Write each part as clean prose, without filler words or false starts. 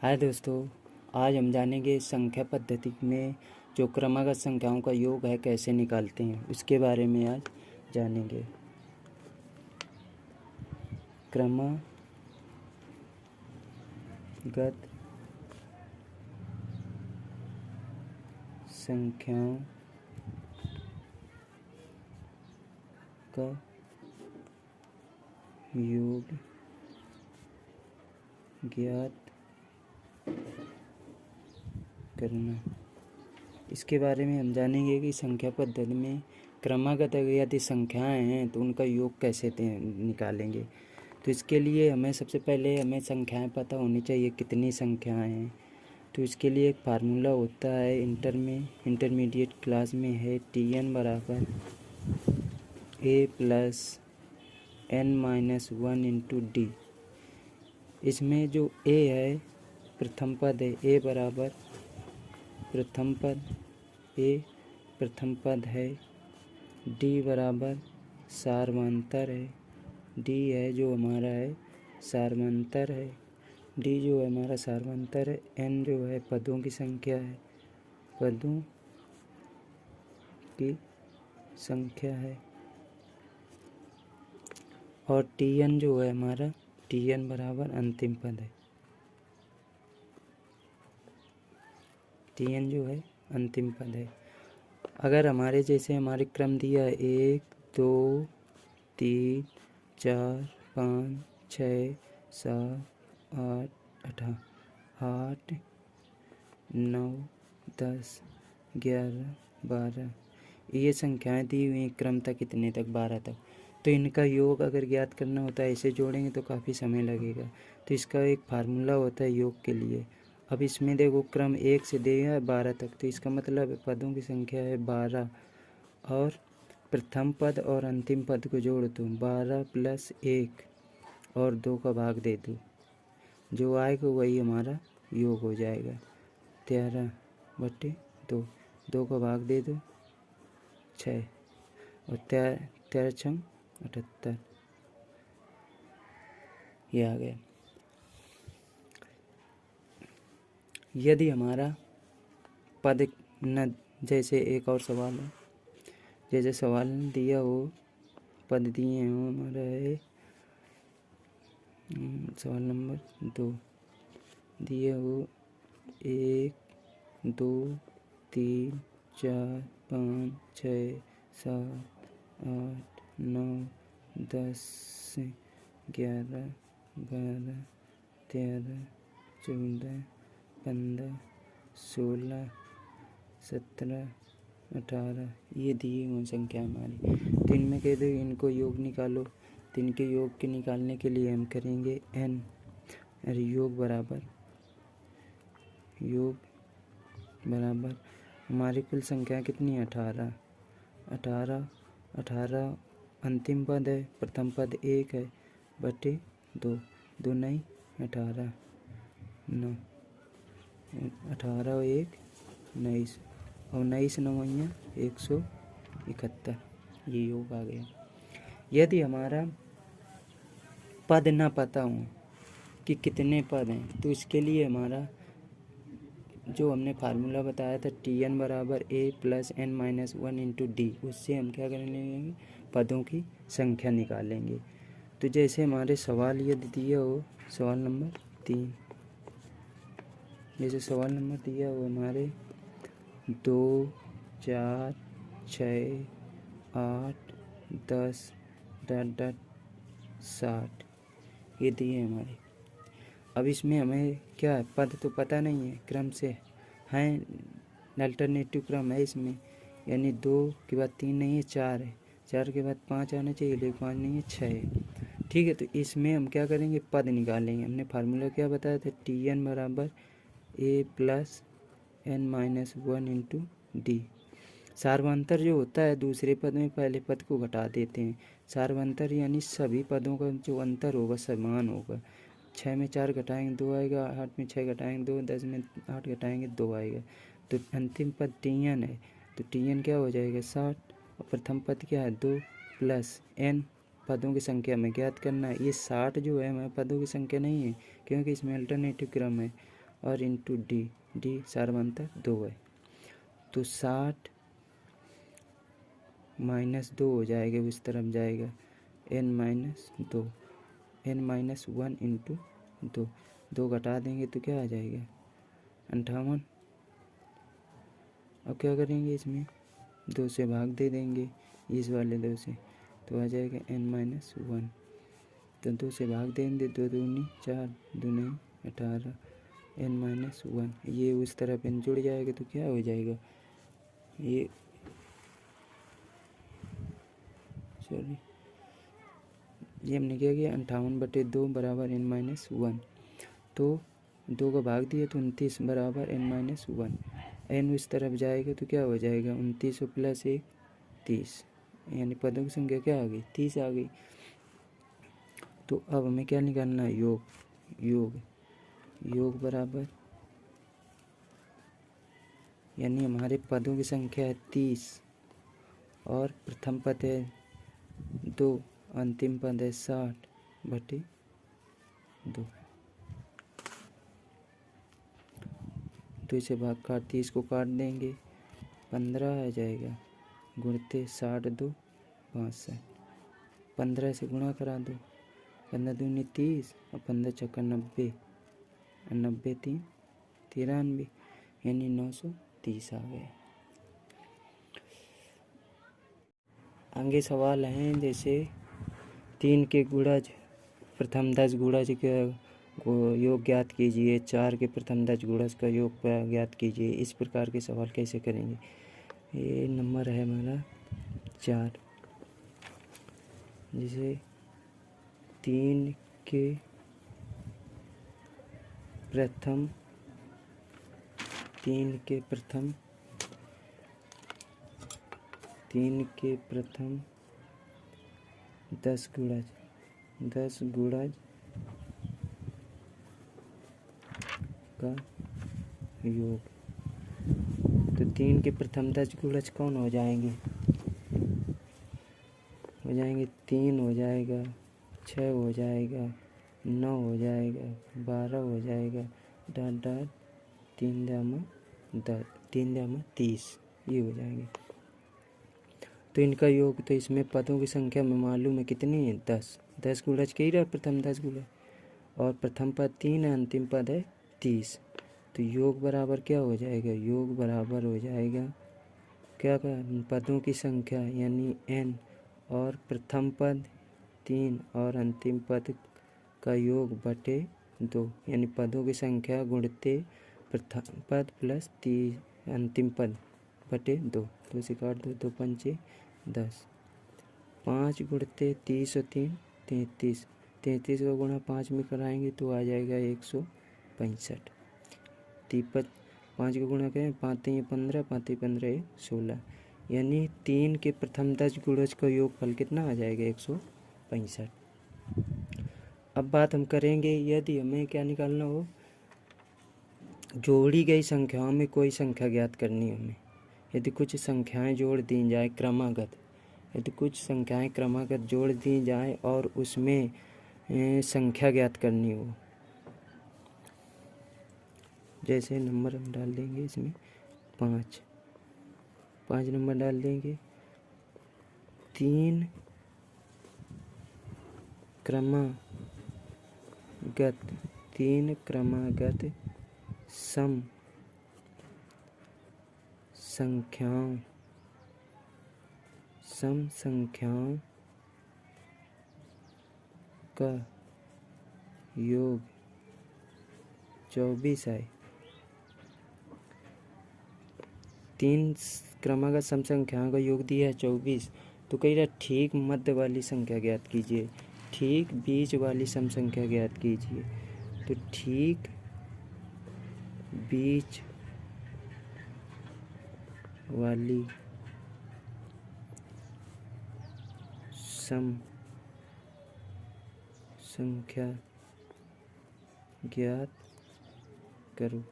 हाय दोस्तों, आज हम जानेंगे संख्या पद्धति में जो क्रमागत संख्याओं का योग है कैसे निकालते हैं, उसके बारे में आज जानेंगे। क्रमागत संख्याओं का योग ज्ञात करना, इसके बारे में हम जानेंगे कि संख्या पद्धति में क्रमागत यदि संख्याएं हैं तो उनका योग कैसे निकालेंगे। तो इसके लिए हमें सबसे पहले संख्याएं पता होनी चाहिए कितनी संख्याएं हैं। तो इसके लिए एक फार्मूला होता है, इंटरमीडिएट क्लास में है, Tn बराबर a plus n-1 into D. इसमें जो a है प्रथम पद है, a बराबर प्रथम पद, a प्रथम पद है, d बराबर सार्वधातुक है, d है जो हमारा है सार्वधातुक है, d जो है हमारा सार्वधातुक है, n जो है पदों की संख्या है, पदों की संख्या है, और Tn जो है हमारा Tn बराबर अंतिम पद है, Tn जो है अंतिम पद है। अगर हमारे जैसे हमारे क्रम दिया है 1 2 3 4 5 6 7 8 8 9 10 11 12 ये संख्याएं दी हुई क्रम तक कितने तक 12 तक। तो इनका योग अगर ज्ञात करना होता है, इसे जोड़ेंगे तो काफ़ी समय लगेगा। तो इसका एक फार्मूला होता है योग के लिए। अब इसमें देखो क्रम 1 से दिया है 12 तक, तो इसका मतलब पदों की संख्या है 12 और प्रथम पद और अंतिम पद को जोड़ दो, 12 प्लस 1 और 2 का भाग दे दो, जो आएगा वही हमारा योग हो जाएगा। 13/2, 2 का भाग दे दो 6 और 13 छंग 78, ये आ गया। यदि हमारा पद न, जैसे एक और सवाल है, जैसे सवाल दिया हो, पद दिए हो, हमारा है सवाल नंबर 2 दिए हो 1 2 3 4 5 6 7 8 9 10 11 12 13 14 15 16 17 18 ये दिए हुए संख्या हमारी। तो इनमें कह दो इनको योग निकालो। तो इनके योग के निकालने के लिए हम करेंगे n, अरे योग बराबर हमारी कुल संख्या कितनी है 18। 18 अंतिम पद है, प्रथम पद 1 है, बटे 2, 2 नहीं 18, 9 18 और 1 19 और 19 9 171, ये योग आ गया। यदि हमारा पद ना पता हो कि कितने पद हैं, तो इसके लिए हमारा जो हमने फार्मूला बताया था Tn बराबर a plus n-1 into D, उससे हम क्या करेंगे पदों की संख्या निकालेंगे। तो जैसे हमारे सवाल यदि दिया हो, सवाल नंबर 3, जैसे सवाल नंबर दिया हो हमारे 2 4 6 8 10 60 ये दिए हमारे। अब इसमें हमें क्या है, पद तो पता नहीं है, क्रम से हैं, अल्टरनेटिव क्रम है इसमें, यानी 2 के बाद 3 नहीं है 4 है, 4 के बाद 5 आना चाहिए, लेकिन 5 नहीं है 6 है। ठीक है, तो इसमें हम क्या करेंगे पद निकालेंगे। हमने फार्मूला क्या बताया था, Tn बराबर a plus n-1 into D. सार्वधातुक जो होता है दूसरे पद में पहले पद को घटा देते हैं। सार्वधातुक यानी सभी पदों का जो अंतर होगा समान होगा। 6 में 4 घटाएंगे 2 आएगा, 8 में 6 घटाएंगे 2, 10 में 8 घटाएंगे 2 आएगा। तो अंतिम पद Tn है, तो Tn क्या हो जाएगा 60, और प्रथम पद क्या है 2 प्लस n पदों की संख्या में ज्ञात करना है। ये 60 जो है हमारे पदों की संख्या नहीं है, क्योंकि इसमें अल्टरनेटिव क्रम है, और इंटू डी, डी सार्वंतर 2 है, तो 60 -2 हो जाएगा, उस तरफ जाएगा n-2, n-1 इंटू 2, 2 घटा देंगे तो क्या आ जाएगा 58। अब क्या करेंगे, इसमें 2 से भाग दे देंगे, इस वाले 2 से, तो आ जाएगा n-1, तो 2 से भाग देंगे, 2 दूनी 4, 2 नहीं 18, n-1, ये उस तरफ n जुड़ जाएगा तो क्या हो जाएगा, ये सॉरी ये हमने क्या किया 58/2 बराबर n-1, तो 2 का भाग दिया तो 29 बराबर n-1, n उस तरफ जाएगा तो क्या हो जाएगा 29 + 1 30, यानी पदों की संख्या क्या आ गई 30 आ गई। तो अब हमें क्या निकालना है, योग बराबर, यानी हमारे पदों की संख्या है 30 और प्रथम पद है 2, अंतिम पद है 60/2, 2 से भाग काट 30 को काट देंगे, 15 आ जाएगा, गुणते 60/2 62, 15 से गुणा करा दो, 15 दूनी 30 और 15 चौका 90, 90 3 93, यानी 930 आ गए। आगे सवाल हैं जैसे 3 के गुणज प्रथम 10 गुणज को योग ज्ञात कीजिए, 4 के प्रथम 10 गुणज का योग ज्ञात कीजिए, इस प्रकार के सवाल कैसे करेंगे। ये नंबर है हमारा 4, जिसे 3 के प्रथम 10 गुणज का योग, तो 3 के प्रथम 10 गुणज कौन हो जाएंगे, 3 हो जाएगा, 6 हो जाएगा, 9 हो जाएगा, 12 हो जाएगा, डाट 3 30, ये हो जाएंगे। तो इनका योग, तो इसमें पदों की संख्या में मालूम है कितनी है 10 गुणज के ही रहा प्रथम 10 गुणज, और प्रथम पद 3 है, अंतिम पद है 30, तो योग बराबर क्या हो जाएगा, योग बराबर हो जाएगा क्या का पदों की संख्या यानी n और प्रथम पद 3 और अंतिम पद का योग बटे 2, यानी पदों की संख्या गुणते प्रथम पद प्लस अंतिम पद बटे 2, तो इसे काट दो, 2 पंचे 10, 5 गुणते 30 और 3 33, 33 का गुणा 5 में कराएंगे तो आ जाएगा 165, 5 का गुणा करें 5 3 15, 5 3 15 16, यानी 3 के प्रथम 10 गुणज का योगफल कितना आ जाएगा 165। अब बात हम करेंगे यदि हमें क्या निकालना हो, जोड़ी गई संख्याओं में कोई संख्या ज्ञात करनी है हमें। यदि कुछ संख्याएं जोड़ दी जाए क्रमागत, जोड़ दी जाए और उसमें संख्या ज्ञात करनी हो, जैसे नंबर हम डाल देंगे इसमें 5 नंबर डाल देंगे, 3 क्रमागत सम संख्याओं का योग 24 है। 3 क्रमागत सम संख्याओं का योग दिया है 24, तो कह रहा ठीक मध्य वाली संख्या ज्ञात कीजिए, ठीक बीच वाली सम संख्या ज्ञात कीजिए। तो ठीक बीच वाली सम संख्या ज्ञात करो।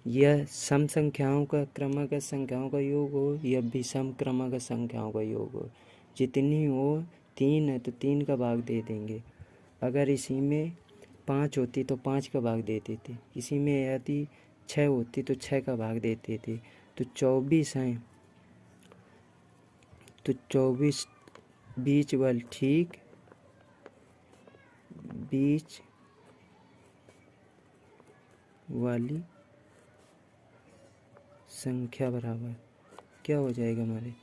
यह सम संख्याओं का क्रमागत संख्याओं का योग हो या विषम क्रमागत संख्याओं का योग हो, जितनी हो 3 है तो 3 का भाग दे देंगे। अगर इसी में 5 होती तो 5 का भाग देते थे, इसी में यदि 6 होती तो 6 का भाग देते थे। तो 24 हैं, तो 24 बीच वाली, ठीक बीच वाली संख्या बराबर क्या हो जाएगा हमारे,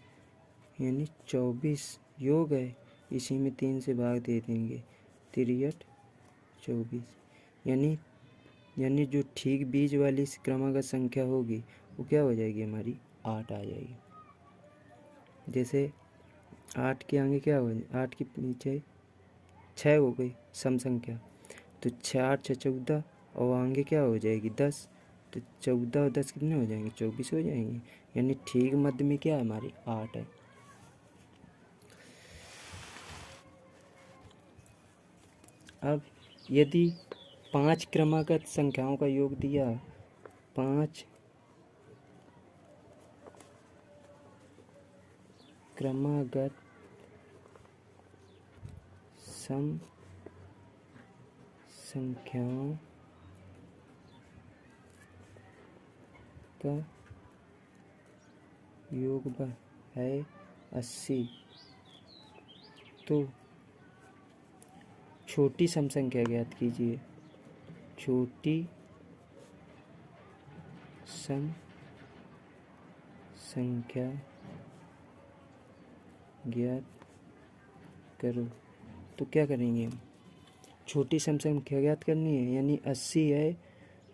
यानी 24 योग है, इसी में 3 से भाग दे देंगे, 3 8 24, यानी जो ठीक बीच वाली क्रमागत संख्या होगी वो क्या हो जाएगी हमारी, 8 आ जाएगी। जैसे 8 के आगे क्या हो, 8 के नीचे 6 हो गई सम संख्या, तो 6 8 6 14 और आगे क्या हो जाएगी 10, तो 14 और 10 कितने हो जाएंगे, 24 हो जाएंगे, यानी ठीक मध्य में क्या है हमारी 8 है। अब यदि 5 क्रमागत संख्याओं का योग दिया, 5 क्रमागत सम संख्याओं का योग है 80, तो छोटी सम संख्या ज्ञात कीजिए, छोटी सम संख्या ज्ञात करो। तो क्या करेंगे हम, छोटी सम संख्या ज्ञात करनी है, यानी 80 है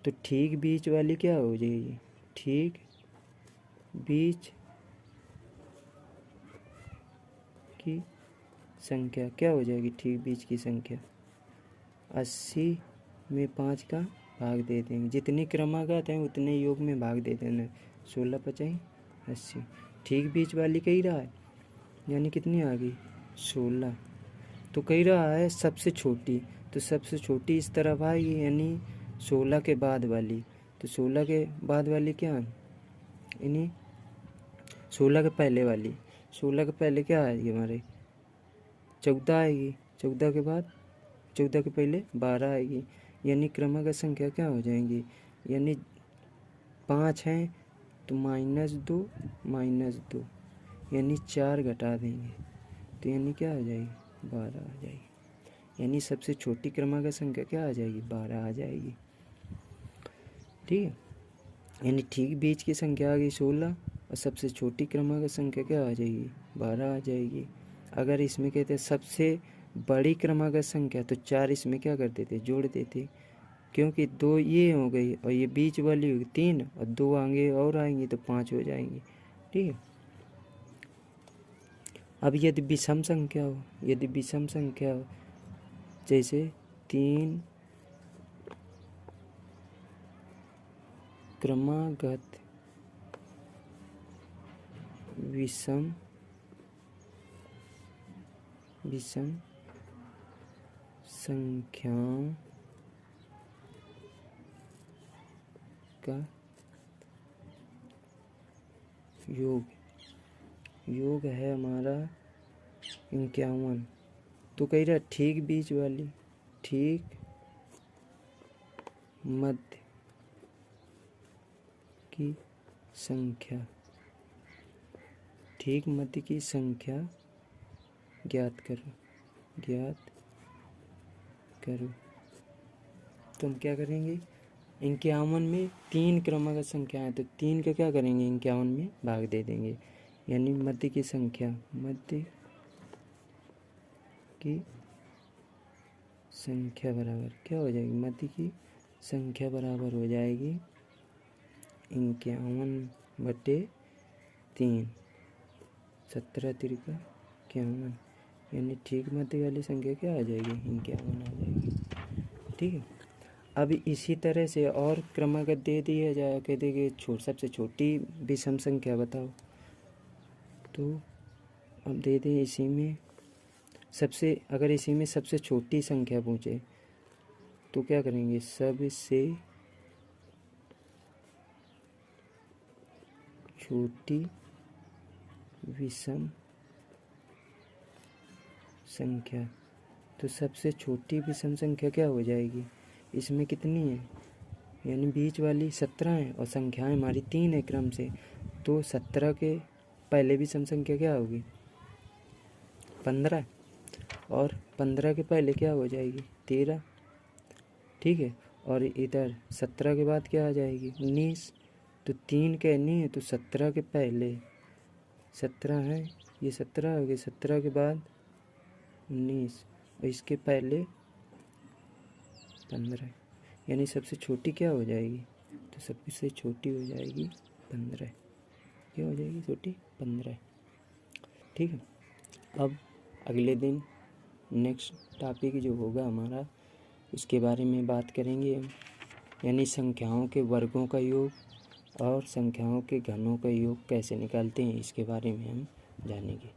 तो ठीक बीच वाली क्या हो जाएगी, ठीक बीच की संख्या क्या हो जाएगी, ठीक बीच की संख्या 80 में 5 का भाग दे देंगे, जितनी क्रमागत हैं उतने योग में भाग दे देना, 16 5 80, ठीक बीच वाली कही रहा है, यानी कितनी आ गई 16, तो कही रहा है सबसे छोटी, तो सबसे छोटी इस तरफ आएगी, यानी 16 के बाद वाली, तो 16 के बाद वाली क्या है, यानी 16 के पहले वाली, 16 के पहले क्या आएगी हमारे 14 आएगी, 14 के बाद 14 के पहले 12 आएगी, यानी क्रमागत संख्या क्या हो जाएंगी, यानी 5 हैं तो -2 यानी 4 घटा देंगे, तो यानी क्या आ जाएगी 12 आ जाएगी, यानी सबसे छोटी क्रमागत संख्या क्या आ जाएगी 12 आ जाएगी। ठीक है, यानी ठीक बीच की संख्या आ गई 16 और सबसे छोटी क्रमागत संख्या क्या आ जाएगी 12 आ जाएगी। अगर इसमें कहते हैं सबसे बड़ी क्रमागत संख्या, तो 4 इसमें क्या कर देते जोड़ देते, क्योंकि 2 ये हो गई और ये बीच वाली होगी 3 और 2 आगे और आएंगी तो 5 हो जाएंगी। ठीक है, अब यदि विषम संख्या हो, यदि विषम संख्या हो जैसे 3 क्रमागत विषम संख्याओं का योग है हमारा 51, तो कह रहा ठीक बीच वाली, ठीक मध्य की संख्या, ठीक मध्य की संख्या ज्ञात करो। तो हम क्या करेंगे, 51 में 3 क्रमागत संख्या है तो 3 का क्या करेंगे 51 में भाग दे देंगे, यानी मध्य की संख्या बराबर क्या हो जाएगी, मध्य की संख्या बराबर हो जाएगी 51/3, 17 तिरका 51, यानी ठीक मध्य वाली संख्या क्या आ जाएगी 51 आ जाएगी। ठीक है, अब इसी तरह से और क्रमागत दे दिया जाए, कहते कि सबसे छोटी विषम संख्या बताओ, तो अब दे दें इसी में अगर इसी में सबसे छोटी संख्या पूछे तो क्या करेंगे, सबसे छोटी विषम संख्या, तो सबसे छोटी विषम संख्या क्या हो जाएगी, इसमें कितनी है, यानी बीच वाली 17 है और संख्याएं हमारी 3 है क्रम से, तो 17 के पहले भी सम संख्या क्या होगी, 15, और 15 के पहले क्या हो जाएगी, 13, ठीक है। और इधर 17 के बाद क्या आ जाएगी, 19, तो 3 कहनी है तो 17 के पहले 17 है, ये 17 हो गए, 17 के बाद 19 और इसके पहले 15, यानी सबसे छोटी क्या हो जाएगी, तो सबसे छोटी हो जाएगी 15, क्या हो जाएगी छोटी, 15, ठीक है। अब अगले दिन नेक्स्ट टॉपिक जो होगा हमारा, उसके बारे में बात करेंगे हम, यानी संख्याओं के वर्गों का योग और संख्याओं के घनों का योग कैसे निकालते हैं, इसके बारे में हम जानेंगे।